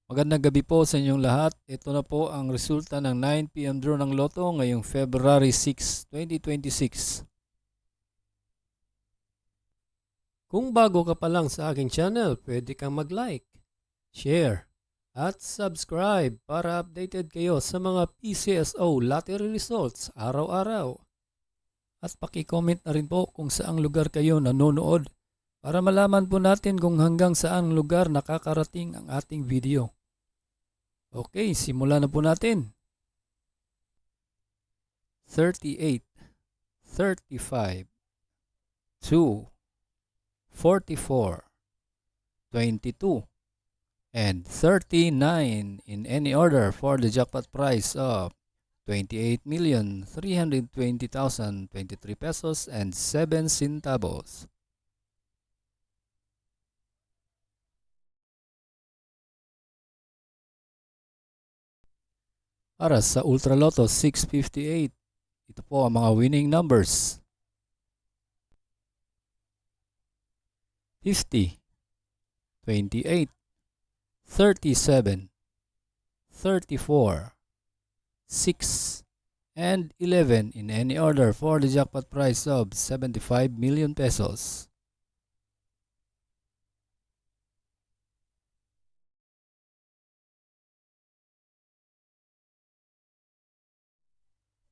Magandang gabi po sa inyong lahat. Ito na po ang resulta ng 9 PM draw ng Lotto ngayong February 6, 2026. Kung bago ka pa lang sa aking channel, pwede kang mag-like, share, at subscribe para updated kayo sa mga PCSO lottery results araw-araw. At paki-comment na rin po kung saang lugar kayo nanonood para malaman po natin kung hanggang saang lugar nakakarating ang ating video. Okay, simulan na po natin. 38, 35, 2, 44, 22, and 39 in any order for the jackpot prize of 28,320,023 pesos and 7 centavos. Para sa Ultra Lotto 658, ito po ang mga winning numbers. 50, 28, 37, 34, 6, and 11 in any order for the jackpot prize of 75 million pesos.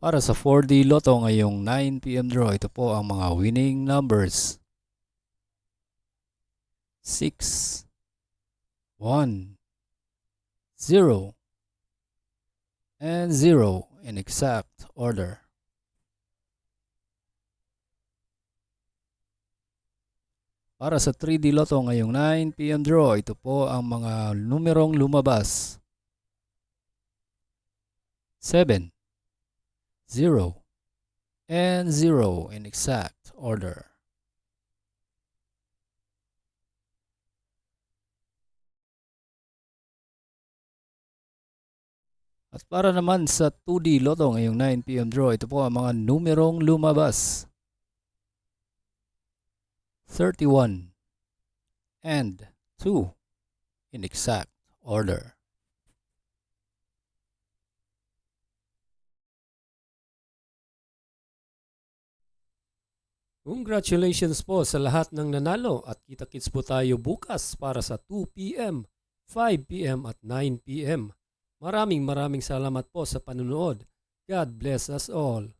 Para sa 4D Lotto ngayong 9 PM draw, ito po ang mga winning numbers. 6, 1, 0, and 0 in exact order. Para sa 3D Lotto ngayong 9 PM draw, ito po ang mga numerong lumabas. 7, 0, and 0 in exact order. At para naman sa 2D Lotto ngayong 9 PM draw, ito po ang mga numerong lumabas. 31 and 2 in exact order. Congratulations po sa lahat ng nanalo at kita-kits po tayo bukas para sa 2 PM, 5 PM at 9 PM. Maraming salamat po sa panunood. God bless us all.